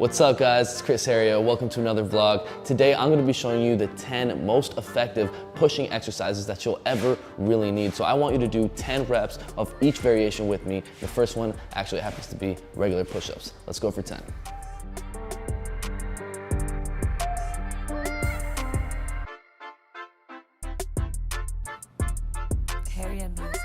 What's up guys, it's Chris Haria. Welcome to another vlog. Today I'm gonna be showing you the 10 most effective pushing exercises that you'll ever really need. So I want you to do 10 reps of each variation with me. The first one actually happens to be regular push-ups. Let's go for 10. Haria music.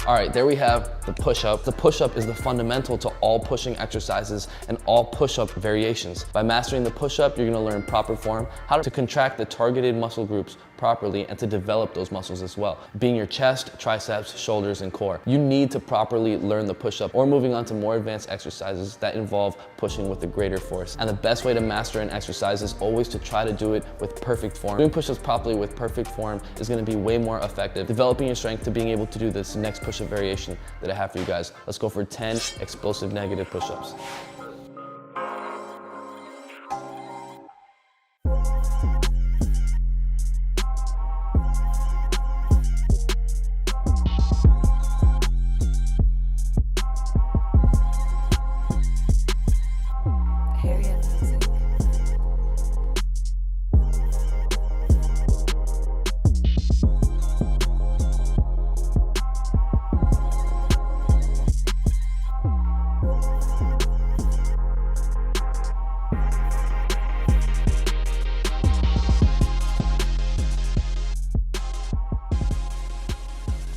All right, there we have the push-up. The push-up is the fundamental to all pushing exercises and all push-up variations. By mastering the push-up, you're gonna learn proper form, how to contract the targeted muscle groups properly and to develop those muscles as well, being your chest, triceps, shoulders, and core. You need to properly learn the push-up or moving on to more advanced exercises that involve pushing with a greater force. And the best way to master an exercise is always to try to do it with perfect form. Doing push-ups properly with perfect form is gonna be way more effective, developing your strength to being able to do this next push-up variation that I have for you guys. Let's go for 10 explosive negative push-ups. Haria music.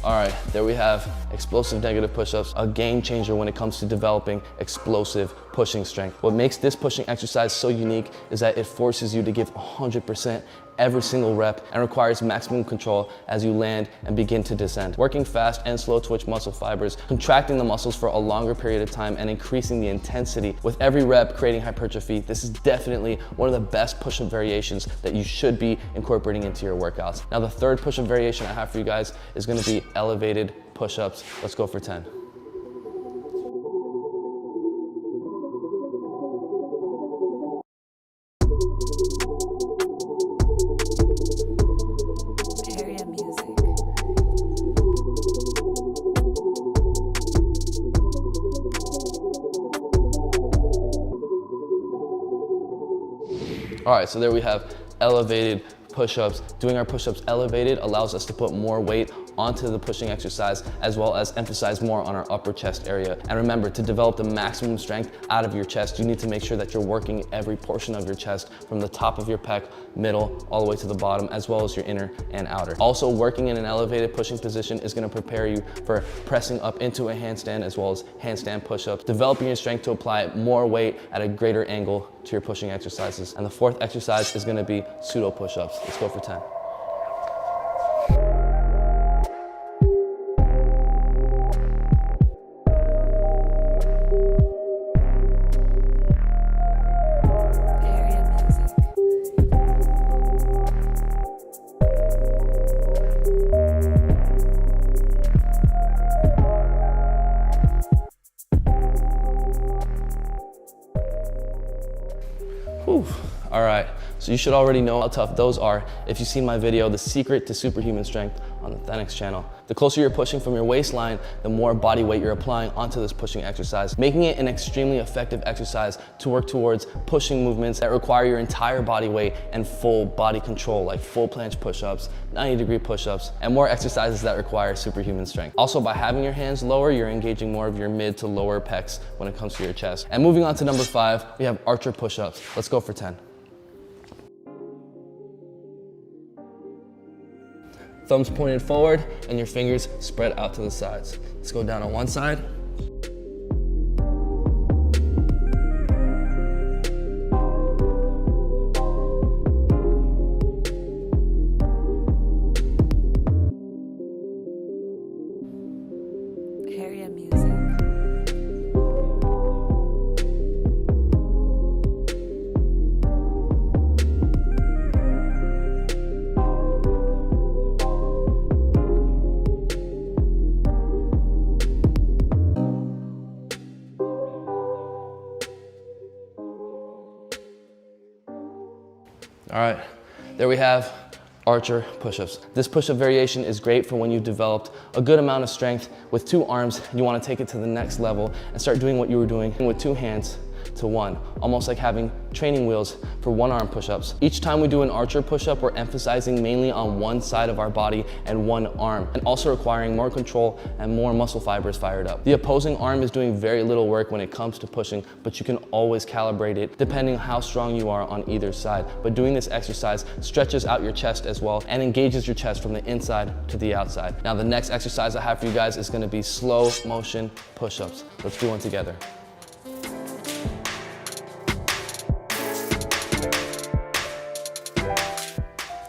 All right, there we have explosive negative push-ups, a game changer when it comes to developing explosive pushing strength. What makes this pushing exercise so unique is that it forces you to give 100% every single rep and requires maximum control as you land and begin to descend. Working fast and slow twitch muscle fibers, contracting the muscles for a longer period of time and increasing the intensity with every rep, creating hypertrophy. This is definitely one of the best push-up variations that you should be incorporating into your workouts. Now the third push-up variation I have for you guys is gonna be elevated push-ups. Let's go for 10. Haria music. All right, so there we have elevated push-ups. Doing our push-ups elevated allows us to put more weight onto the pushing exercise as well as emphasize more on our upper chest area. And remember, to develop the maximum strength out of your chest, you need to make sure that you're working every portion of your chest from the top of your pec, middle, all the way to the bottom, as well as your inner and outer. Also, working in an elevated pushing position is gonna prepare you for pressing up into a handstand as well as handstand push-ups, developing your strength to apply more weight at a greater angle to your pushing exercises. And the fourth exercise is gonna be pseudo push-ups. Let's go for 10. Haria music. Whew. All right, so you should already know how tough those are if you've seen my video, The Secret to Superhuman Strength, on the Thenix channel. The closer you're pushing from your waistline, the more body weight you're applying onto this pushing exercise, making it an extremely effective exercise to work towards pushing movements that require your entire body weight and full body control, like full planche push-ups, 90-degree push-ups, and more exercises that require superhuman strength. Also, by having your hands lower, you're engaging more of your mid to lower pecs when it comes to your chest. And moving on to number 5, we have archer push-ups. Let's go for 10. Thumbs pointed forward and your fingers spread out to the sides. Let's go down on one side. Haria music. All right, there we have archer push-ups. This push-up variation is great for when you've developed a good amount of strength with 2 arms. You want to take it to the next level and start doing what you were doing with 2 hands to 1, almost like having training wheels for 1-arm push-ups. Each time we do an archer push-up, we're emphasizing mainly on one side of our body and 1 arm, and also requiring more control and more muscle fibers fired up. The opposing arm is doing very little work when it comes to pushing, but you can always calibrate it depending how strong you are on either side. But doing this exercise stretches out your chest as well and engages your chest from the inside to the outside. Now the next exercise I have for you guys is gonna be slow motion push-ups. Let's do one together.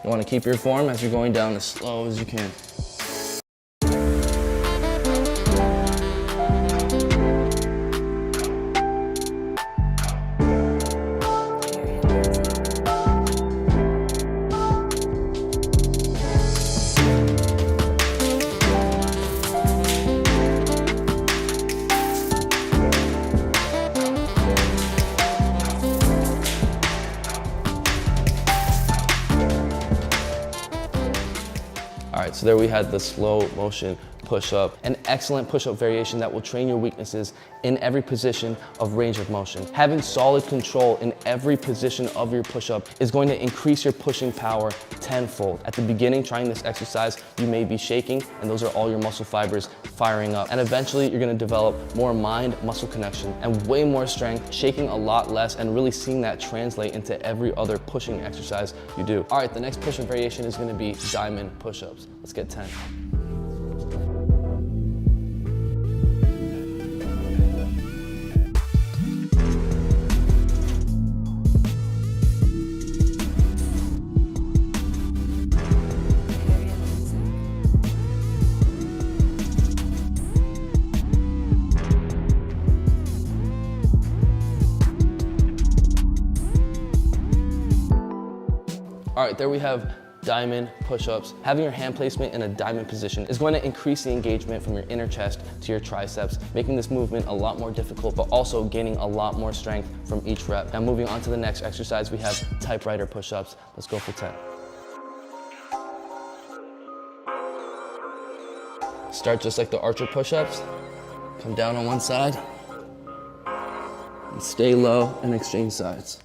You want to keep your form as you're going down as slow as you can. All right, so there we had the slow motion push-up, an excellent push-up variation that will train your weaknesses in every position of range of motion. Having solid control in every position of your push-up is going to increase your pushing power tenfold. At the beginning, trying this exercise, you may be shaking, and those are all your muscle fibers firing up. And eventually, you're gonna develop more mind-muscle connection and way more strength, shaking a lot less, and really seeing that translate into every other pushing exercise you do. All right, the next push-up variation is gonna be diamond push-ups. Let's get 10. All right, there we have diamond push-ups. Having your hand placement in a diamond position is going to increase the engagement from your inner chest to your triceps, making this movement a lot more difficult, but also gaining a lot more strength from each rep. Now moving on to the next exercise, we have typewriter push-ups. Let's go for 10. Start just like the archer push-ups. Come down on one side, and stay low and exchange sides.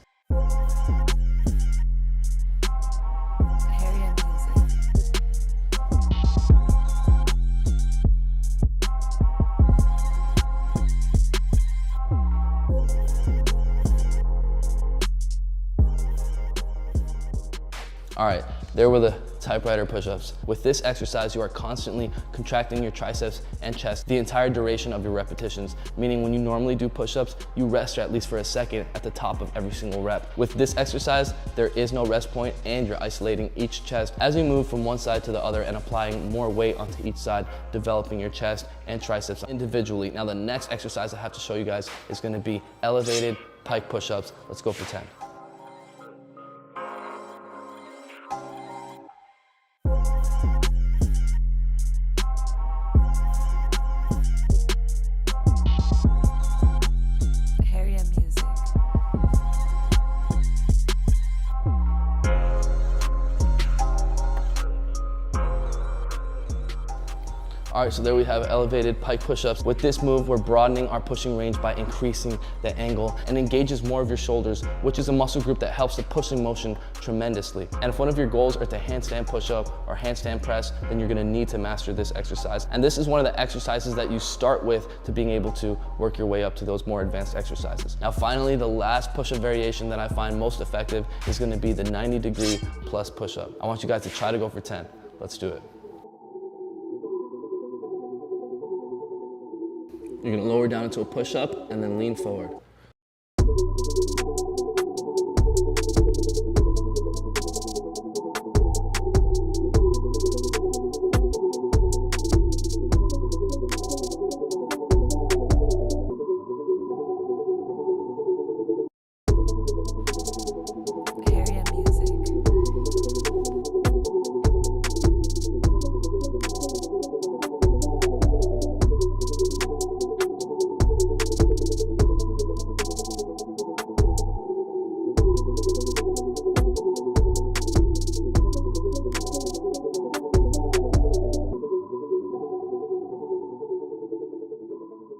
All right, there were the typewriter push-ups. With this exercise, you are constantly contracting your triceps and chest the entire duration of your repetitions, meaning when you normally do push-ups, you rest at least for a second at the top of every single rep. With this exercise, there is no rest point and you're isolating each chest as you move from one side to the other and applying more weight onto each side, developing your chest and triceps individually. Now the next exercise I have to show you guys is gonna be elevated pike push-ups. Let's go for 10. All right, so there we have elevated pike push-ups. With this move, we're broadening our pushing range by increasing the angle and engages more of your shoulders, which is a muscle group that helps the pushing motion tremendously. And if one of your goals are to handstand push-up or handstand press, then you're gonna need to master this exercise. And this is one of the exercises that you start with to being able to work your way up to those more advanced exercises. Now, finally, the last push-up variation that I find most effective is gonna be the 90-degree plus push-up. I want you guys to try to go for 10. Let's do it. You're gonna lower down into a push-up and then lean forward.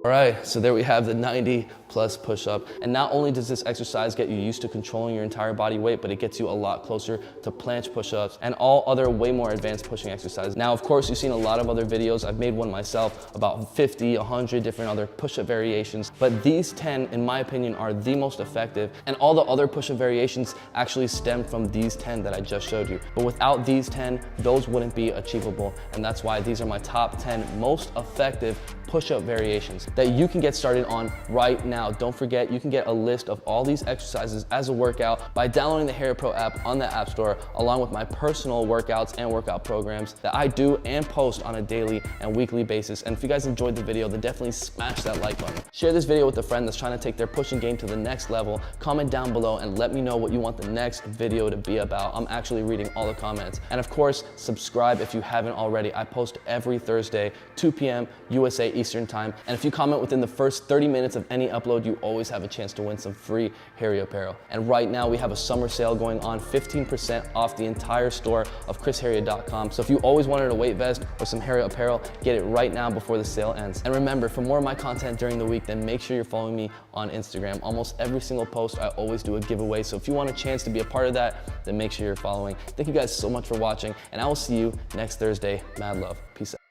All right, so there we have the 90 plus push-up. And not only does this exercise get you used to controlling your entire body weight, but it gets you a lot closer to planche push-ups and all other way more advanced pushing exercises. Now, of course, you've seen a lot of other videos. I've made one myself, about 50, 100 different other push-up variations. But these 10, in my opinion, are the most effective. And all the other push-up variations actually stem from these 10 that I just showed you. But without these 10, those wouldn't be achievable. And that's why these are my top 10 most effective push-up variations that you can get started on right now. Don't forget, you can get a list of all these exercises as a workout by downloading the Harrier Pro app on the App Store, along with my personal workouts and workout programs that I do and post on a daily and weekly basis. And if you guys enjoyed the video, then definitely smash that like button. Share this video with a friend that's trying to take their pushing game to the next level. Comment down below and let me know what you want the next video to be about. I'm actually reading all the comments. And of course, subscribe if you haven't already. I post every Thursday, 2 p.m. USA Eastern Time. And if you comment within the first 30 minutes of any upload, you always have a chance to win some free Harrier apparel. And right now we have a summer sale going on, 15% off the entire store of chrisharrier.com. So if you always wanted a weight vest or some Harrier apparel, get it right now before the sale ends. And remember, for more of my content during the week, then make sure you're following me on Instagram. Almost every single post, I always do a giveaway. So if you want a chance to be a part of that, then make sure you're following. Thank you guys so much for watching, and I will see you next Thursday. Mad love. Peace out.